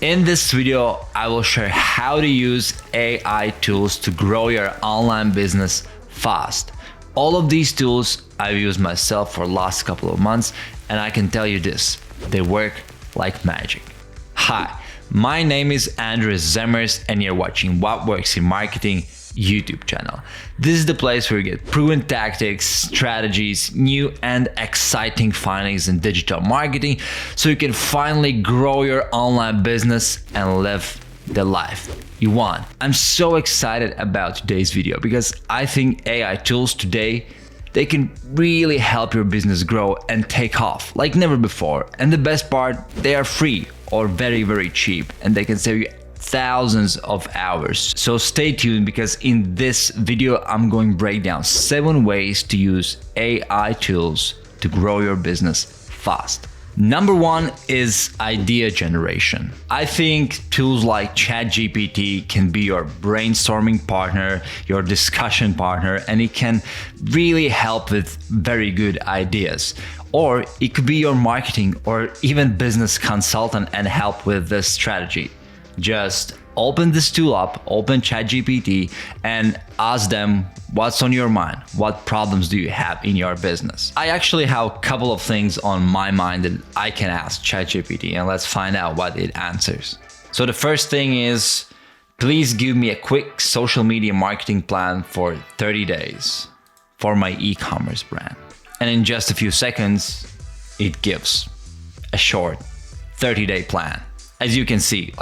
In this video, I will share how to use AI tools to grow your online business fast. All of these tools I've used myself for the last couple of months, and I can tell you this, they work like magic. Hi, my name is Andres Zemmers, and you're watching What Works in Marketing YouTube channel. This is the place where you get proven tactics, strategies, new and exciting findings in digital marketing so you can finally grow your online business and live the life you want. I'm so excited about today's video because I think AI tools today, they can really help your business grow and take off like never before. And the best part, they are free or very, very cheap, and they can save you thousands of hours. So stay tuned because in this video, I'm going to break down 7 ways to use AI tools to grow your business fast. Number 1 is idea generation. I think tools like ChatGPT can be your brainstorming partner, your discussion partner, and it can really help with very good ideas. Or it could be your marketing or even business consultant and help with this strategy. Just open this tool up, open ChatGPT, and ask them what's on your mind. What problems do you have in your business? I actually have a couple of things on my mind that I can ask ChatGPT, and let's find out what it answers. So the first thing is, please give me a quick social media marketing plan for 30 days for my e-commerce brand. And in just a few seconds, it gives a short 30-day plan. As you can see,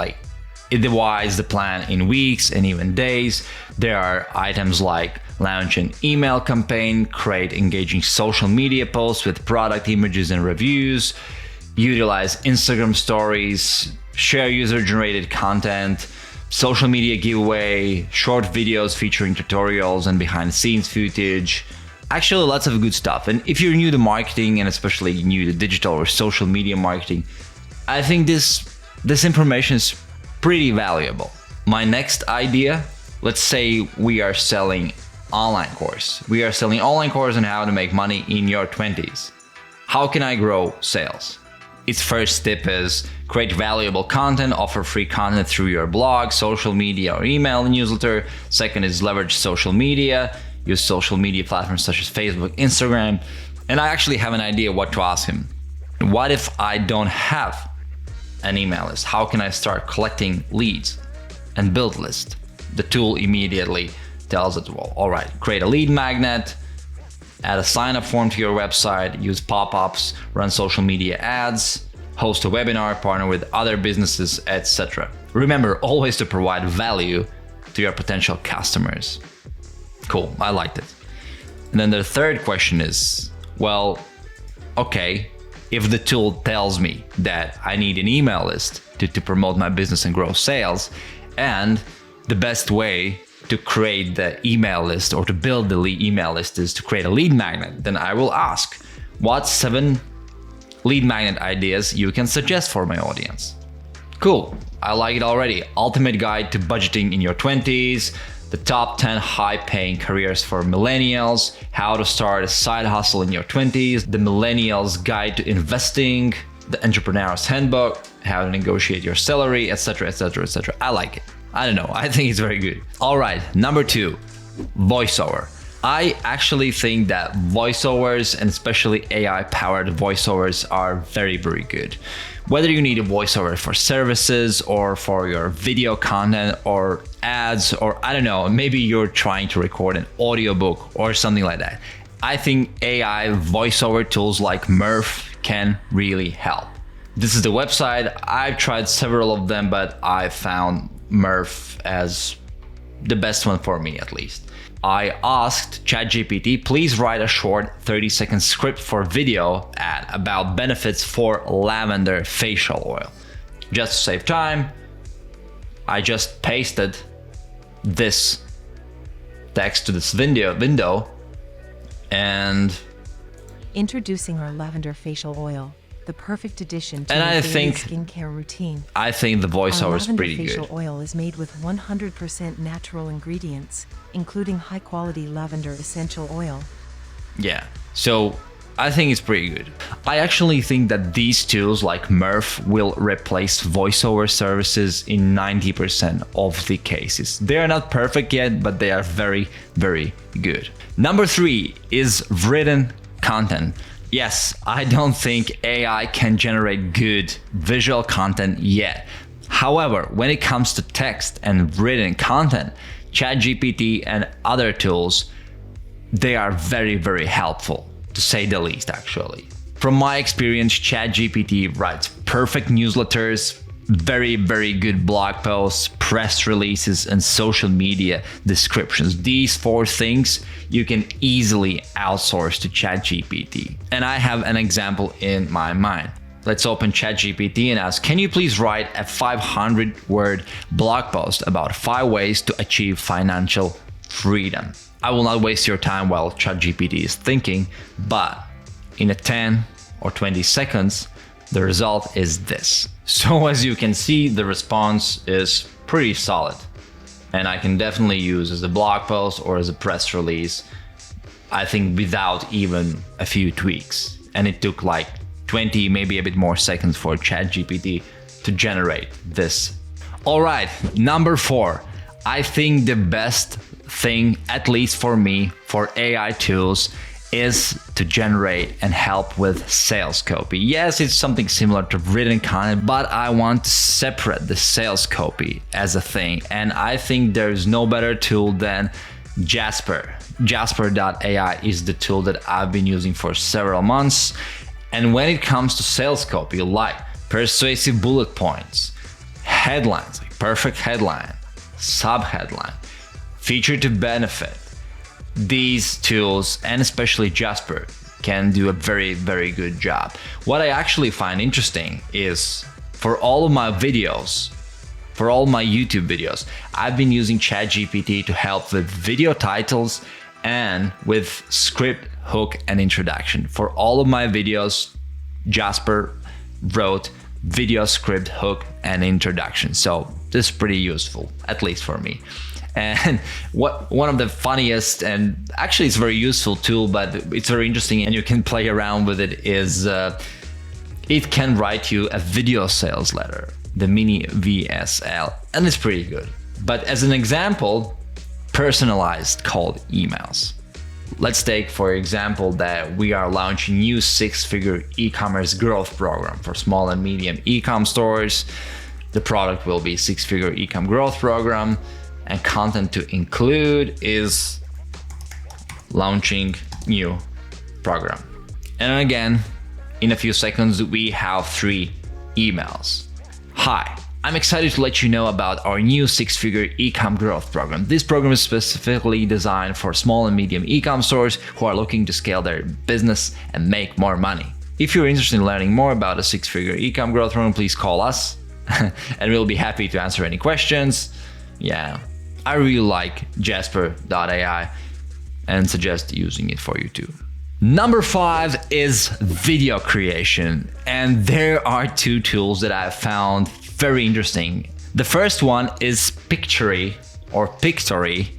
it divides the plan in weeks and even days. There are items like launch an email campaign, create engaging social media posts with product images and reviews, utilize Instagram stories, share user-generated content, social media giveaway, short videos featuring tutorials and behind-the-scenes footage. Actually, lots of good stuff. And if you're new to marketing and especially new to digital or social media marketing, I think this information is pretty valuable. My next idea, let's say we are selling online course. We are selling online course on how to make money in your 20s. How can I grow sales? Its first tip is create valuable content, offer free content through your blog, social media or email newsletter. Second is leverage social media, use social media platforms such as Facebook, Instagram. And I actually have an idea what to ask him. What if I don't have an email list? How can I start collecting leads and build list? The tool immediately tells it, well, all right, create a lead magnet, add a sign-up form to your website, use pop-ups, run social media ads, host a webinar, partner with other businesses, etc. Remember always to provide value to your potential customers. Cool, I liked it. And then the third question is, well, okay, if the tool tells me that I need an email list to promote my business and grow sales, and the best way to create the email list or to build the email list is to create a lead magnet, then I will ask, what 7 lead magnet ideas you can suggest for my audience? Cool, I like it already. Ultimate guide to budgeting in your 20s, the top 10 high-paying careers for millennials, how to start a side hustle in your 20s, the millennials guide to investing, the entrepreneur's handbook, how to negotiate your salary, etc, etc, etc. I like it. I don't know, I think it's very good. All right, number 2, voiceover. I actually think that voiceovers, and especially AI-powered voiceovers, are very, very good. Whether you need a voiceover for services or for your video content or ads, or I don't know, maybe you're trying to record an audiobook or something like that. I think AI voiceover tools like Murf can really help. This is the website. I've tried several of them, but I found Murf as the best one for me, at least. I asked ChatGPT, please write a short 30-second script for video ad about benefits for lavender facial oil. Just to save time, I just pasted this text to this window and introducing our lavender facial oil, the perfect addition to and your I daily think skincare routine. I think the voiceover is pretty Our lavender good. facial oil is made with 100% natural ingredients, including high-quality lavender essential oil. Yeah. So I think it's pretty good. I actually think that these tools like Murph will replace voiceover services in 90% of the cases. They are not perfect yet, but they are very, very good. Number 3 is written content. Yes, I don't think AI can generate good visual content yet. However, when it comes to text and written content, ChatGPT and other tools, they are very, very helpful, to say the least, actually. From my experience, ChatGPT writes perfect newsletters, very, very good blog posts, press releases, and social media descriptions. These 4 things you can easily outsource to ChatGPT. And I have an example in my mind. Let's open ChatGPT and ask, can you please write a 500-word blog post about 5 ways to achieve financial freedom? I will not waste your time while ChatGPT is thinking, but in a 10 or 20 seconds, the result is this. So as you can see, the response is pretty solid, and I can definitely use as a blog post or as a press release, I think without even a few tweaks. And it took like 20, maybe a bit more seconds for ChatGPT to generate this. All right, number 4. I think the best thing, at least for me, for AI tools is to generate and help with sales copy. Yes, it's something similar to written content, but I want to separate the sales copy as a thing. And I think there's no better tool than Jasper. Jasper.ai is the tool that I've been using for several months. And when it comes to sales copy, like persuasive bullet points, headlines, like perfect headline, sub-headline, feature to benefit, these tools, and especially Jasper, can do a very, very good job. What I actually find interesting is for all of my videos, for all my YouTube videos, I've been using ChatGPT to help with video titles and with script, hook, and introduction. For all of my videos, Jasper wrote video, script, hook, and introduction. So this is pretty useful, at least for me. And one of the funniest, and actually it's a very useful tool, but it's very interesting and you can play around with it, is it can write you a video sales letter, the mini VSL, and it's pretty good. But as an example, personalized cold emails. Let's take, for example, that we are launching new 6-figure e-commerce growth program for small and medium e-com stores. The product will be 6-figure e-com growth program, and content to include is launching new program. And again, in a few seconds, we have 3 emails. Hi, I'm excited to let you know about our new 6-figure e-com growth program. This program is specifically designed for small and medium e-com stores who are looking to scale their business and make more money. If you're interested in learning more about a 6-figure e-com growth program, please call us and we'll be happy to answer any questions. Yeah, I really like Jasper.ai and suggest using it for you too. Number 5 is video creation, and there are 2 tools that I've found very interesting. The first one is Pictory or Pictory,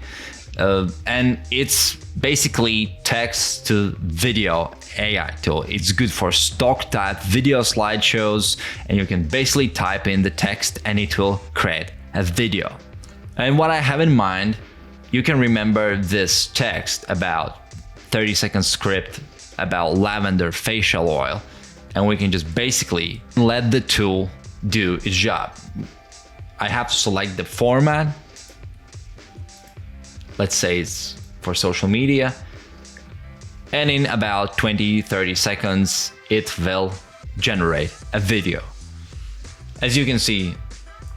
and it's basically text to video AI tool. It's good for stock type video slideshows, and you can basically type in the text and it will create a video. And what I have in mind, you can remember this text about 30-second script about lavender facial oil, and we can just basically let the tool do its job. I have to select the format. Let's say it's for social media. And in about 20-30 seconds, it will generate a video. As you can see,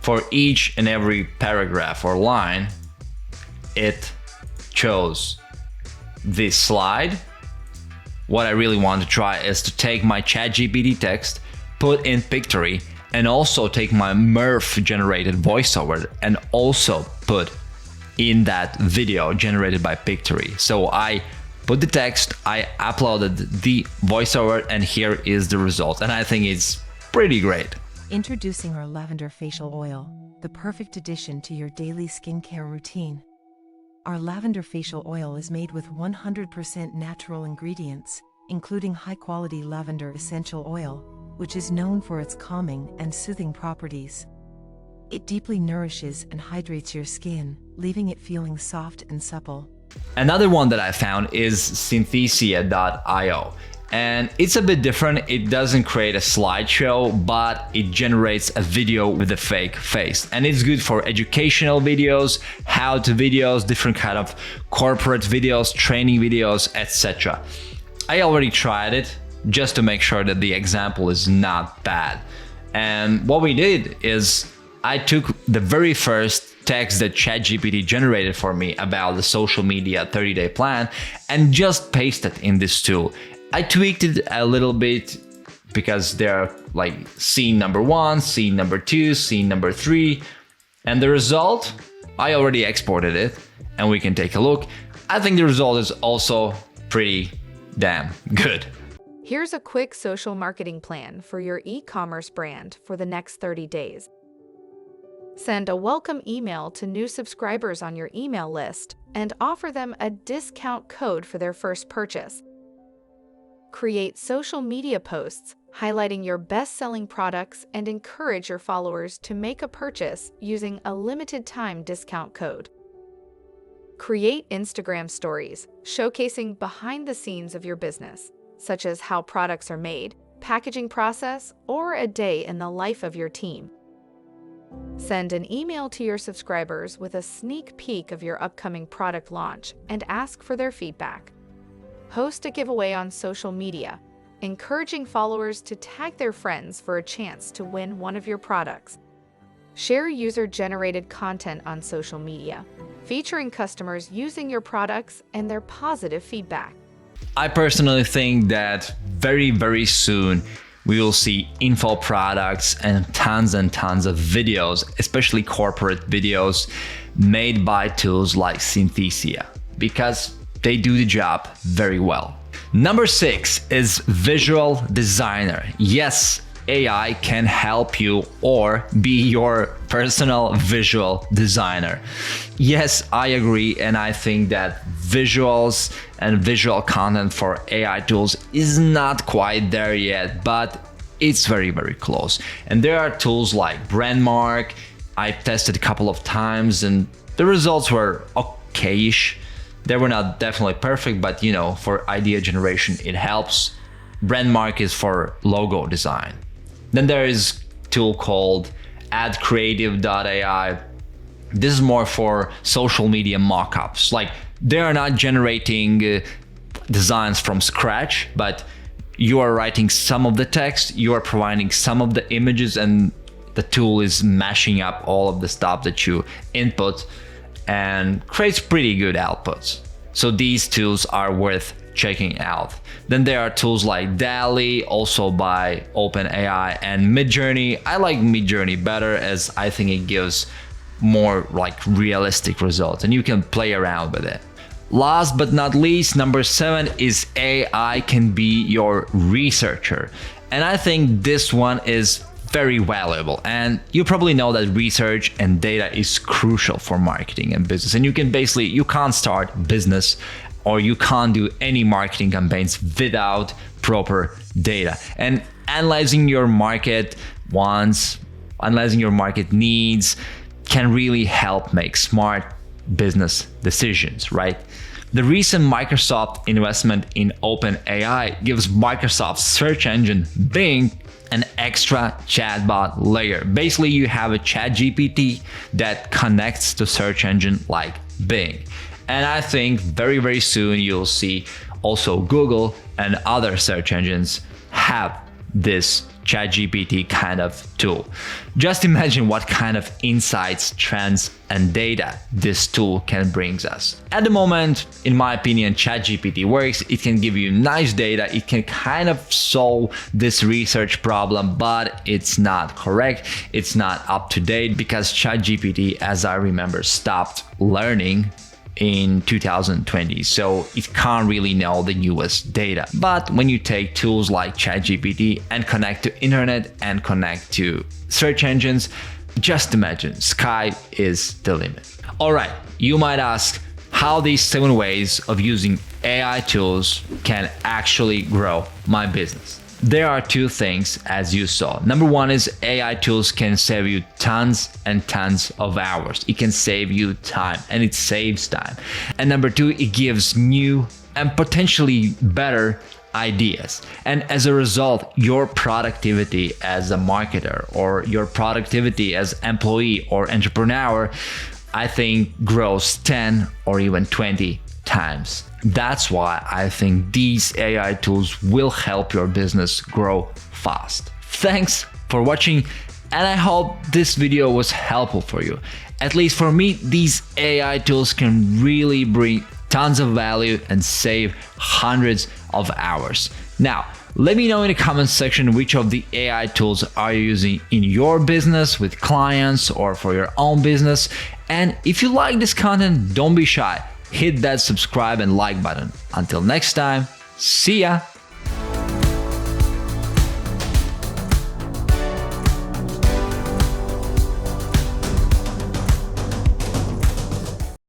for each and every paragraph or line, it chose this slide. What I really want to try is to take my ChatGPT text, put in Pictory, and also take my Murph generated voiceover and also put in that video generated by Pictory. So I put the text, I uploaded the voiceover, and here is the result. And I think it's pretty great. Introducing our lavender facial oil, the perfect addition to your daily skincare routine. Our lavender facial oil is made with 100% natural ingredients, including high-quality lavender essential oil, which is known for its calming and soothing properties. It deeply nourishes and hydrates your skin, leaving it feeling soft and supple. Another one that I found is Synthesia.io. And it's a bit different. It doesn't create a slideshow, but it generates a video with a fake face. And it's good for educational videos, how-to videos, different kind of corporate videos, training videos, etc. I already tried it just to make sure that the example is not bad. And what we did is I took the very first text that ChatGPT generated for me about the social media 30-day plan and just pasted in this tool. I tweaked it a little bit because there are like scene number 1, scene number 2, scene number 3, and the result, I already exported it and we can take a look. I think the result is also pretty damn good. Here's a quick social marketing plan for your e-commerce brand for the next 30 days. Send a welcome email to new subscribers on your email list and offer them a discount code for their first purchase. Create social media posts highlighting your best-selling products and encourage your followers to make a purchase using a limited-time discount code. Create Instagram stories showcasing behind the scenes of your business, such as how products are made, packaging process, or a day in the life of your team. Send an email to your subscribers with a sneak peek of your upcoming product launch and ask for their feedback. Host a giveaway on social media, encouraging followers to tag their friends for a chance to win one of your products. Share user-generated content on social media, featuring customers using your products and their positive feedback. I personally think that very, very soon we will see info products and tons of videos, especially corporate videos, made by tools like Synthesia, because they do the job very well. Number 6 is Visual Designer. Yes, AI can help you or be your personal visual designer. Yes, I agree, and I think that visuals and visual content for AI tools is not quite there yet, but it's very, very close. And there are tools like Brandmark. I've tested a couple of times and the results were okay-ish. They were not definitely perfect, but you know, for idea generation, it helps. Brandmark is for logo design. Then there is a tool called AdCreative.ai. This is more for social media mockups. Like, they are not generating designs from scratch, but you are writing some of the text, you are providing some of the images, and the tool is mashing up all of the stuff that you input and creates pretty good outputs. So these tools are worth checking out. Then there are tools like DALL-E, also by OpenAI, and Midjourney. I like Midjourney better as I think it gives more like realistic results and you can play around with it. Last but not least, number 7 is AI can be your researcher. And I think this one is very valuable. And you probably know that research and data is crucial for marketing and business. And you can't start business or you can't do any marketing campaigns without proper data. And analyzing your market wants, analyzing your market needs can really help make smart business decisions, right? The recent Microsoft investment in OpenAI gives Microsoft's search engine Bing an extra chatbot layer. Basically, you have a ChatGPT that connects to search engine like Bing. And I think very, very soon you'll see also Google and other search engines have this ChatGPT kind of tool. Just imagine what kind of insights, trends, and data this tool can bring us. At the moment, in my opinion, ChatGPT works. It can give you nice data. It can kind of solve this research problem, but it's not correct. It's not up to date because ChatGPT, as I remember, stopped learning in 2020, so it can't really know the newest data. But when you take tools like ChatGPT and connect to internet and connect to search engines, just imagine, sky is the limit. All right, you might ask how these 7 ways of using AI tools can actually grow my business? There are two things, as you saw. Number one is AI tools can save you tons and tons of hours. It can save you time, and it saves time. And number two, it gives new and potentially better ideas. And as a result, your productivity as a marketer or your productivity as employee or entrepreneur, I think grows 10 or even 20 times. That's why I think these AI tools will help your business grow fast. Thanks for watching, and I hope this video was helpful for you. At least for me, these AI tools can really bring tons of value and save hundreds of hours. Now, let me know in the comments section which of the AI tools are you using in your business, with clients, or for your own business. And if you like this content, don't be shy. Hit that subscribe and like button. Until next time, see ya!